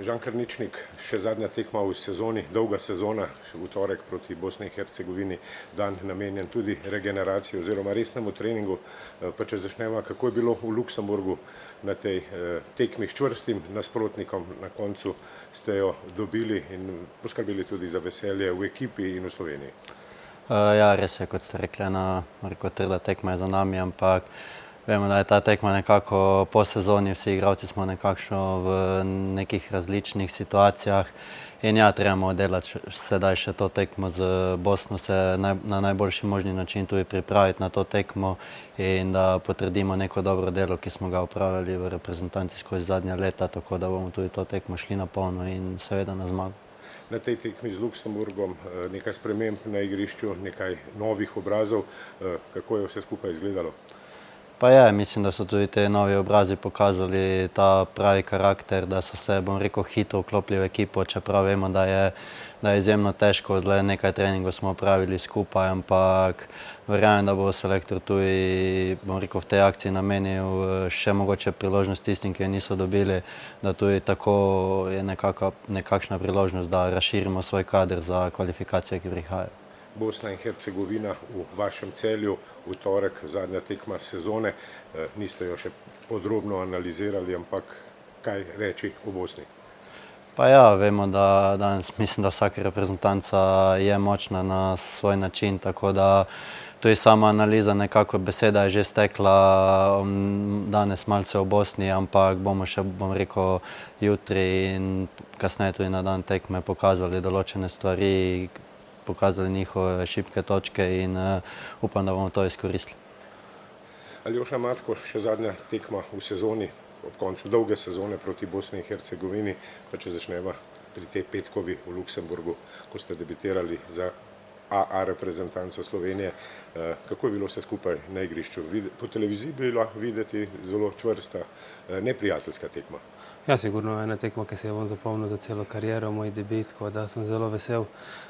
Žan Krničnik, še zadnja tekma v sezoni, dolga sezona, še v torek proti Bosni in Hercegovini, dan namenjen tudi regeneraciji oziroma resnemu treningu. Pa če začnemo, kako je bilo v Luksemburgu na tej tekmi s čvrstim nasprotnikom, na koncu ste jo dobili in poskrbeli tudi za veselje v ekipi in v Sloveniji. Ja, res je, kot ste rekli, trda tekma je za nami, ampak vemo, da je ta tekma nekako po sezoni, vsi igralci smo nekakšno v nekih različnih situacijah in ja, trebamo delati sedaj še to tekmo z Bosno, se na najboljši možni način tudi pripraviti na to tekmo in da potrdimo neko dobro delo, ki smo ga upravljali v reprezentanci skozi zadnja leta, tako da bomo tudi to tekmo šli na polno in seveda na zmago. Na tej tekmi z Luksemburgom nekaj sprememb na igrišču, nekaj novih obrazov, kako je vse skupaj izgledalo? Pa je, mislim, da so tudi te novi obrazi pokazali ta pravi karakter, da so se, bom rekel, hitro vklopili v ekipo, čeprav vemo, da je izjemno težko, zdaj nekaj treningov smo opravili skupaj, ampak verjamem, da bo selektor tudi, bom rekel, v tej akciji namenil še mogoče priložnost tistim, ki je niso dobili, da tudi tako je nekakšna priložnost, da razširimo svoj kader za kvalifikacije, ki prihajajo. Bosna in Hercegovina v vašem Celju, v torek, zadnja tekma sezone. Niste jo še podrobno analizirali, ampak kaj reči o Bosni? Pa ja, vemo, da danes mislim, da vsaka reprezentanca je močna na svoj način, tako da tudi sama analiza, nekako beseda je že stekla danes malce o Bosni, ampak bomo še, bom rekel, jutri in kasneje tudi na dan tekme pokazali določene stvari, pokazali njihove šibke točke in upam, da bomo to izkoristili. Aljoša Matko, še zadnja tekma v sezoni, ob koncu dolge sezone proti Bosni in Hercegovini, pa če začneva pri tej petkovi v Luksemburgu, ko ste debitirali za AA reprezentanco Slovenije. Kako je bilo vse skupaj na igrišču? Po televiziji je bila videti zelo čvrsta, neprijateljska tekma. Ja, sigurno ena tekma, ki se jo bom zapomnil za celo kariero, moj debit, tako da sem zelo vesel,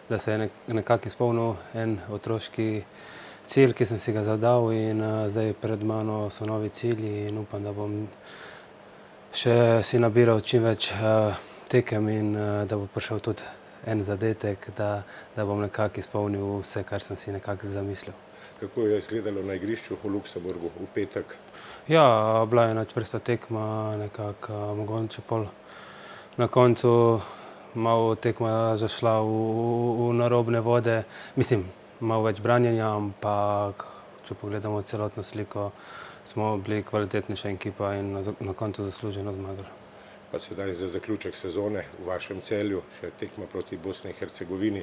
da se je nekako izpolnil en otroški cilj, ki sem si ga zadal in zdaj pred mano so novi cilji in upam, da bom še si nabiral čim več tekem in da bo prišel tudi en zadetek, da bom nekako izpolnil vse, kar sem si nekako zamislil. Kako je izgledalo na igrišču v Luksemburgu v petek? Ja, bila je ena čvrsta tekma, nekako mogoče pol na koncu malo tekma zašla v narobne vode. Mislim, malo več branjenja, ampak če pogledamo celotno sliko, smo bili kvalitetnejša ekipa in na koncu zasluženo zmagali. Pa sedaj za zaključek sezone v vašem Celju, še tekma proti Bosni in Hercegovini,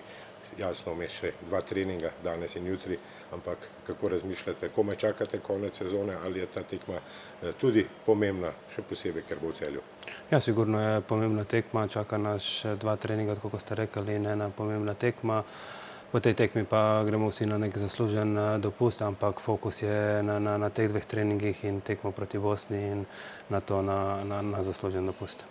jasno vmes še 2 treninga, danes in jutri, ampak kako razmišljate, komaj čakate konec sezone ali je ta tekma tudi pomembna, še posebej, ker bo v Celju? Ja, sigurno je pomembna tekma, čaka nas še 2 treninga, tako kot ste rekli, in ena pomembna tekma. Po tej tekmi pa gremo vsi na nek zaslužen dopust, ampak fokus je na teh 2 treningih in tekmo proti Bosni in na to na zaslužen dopust.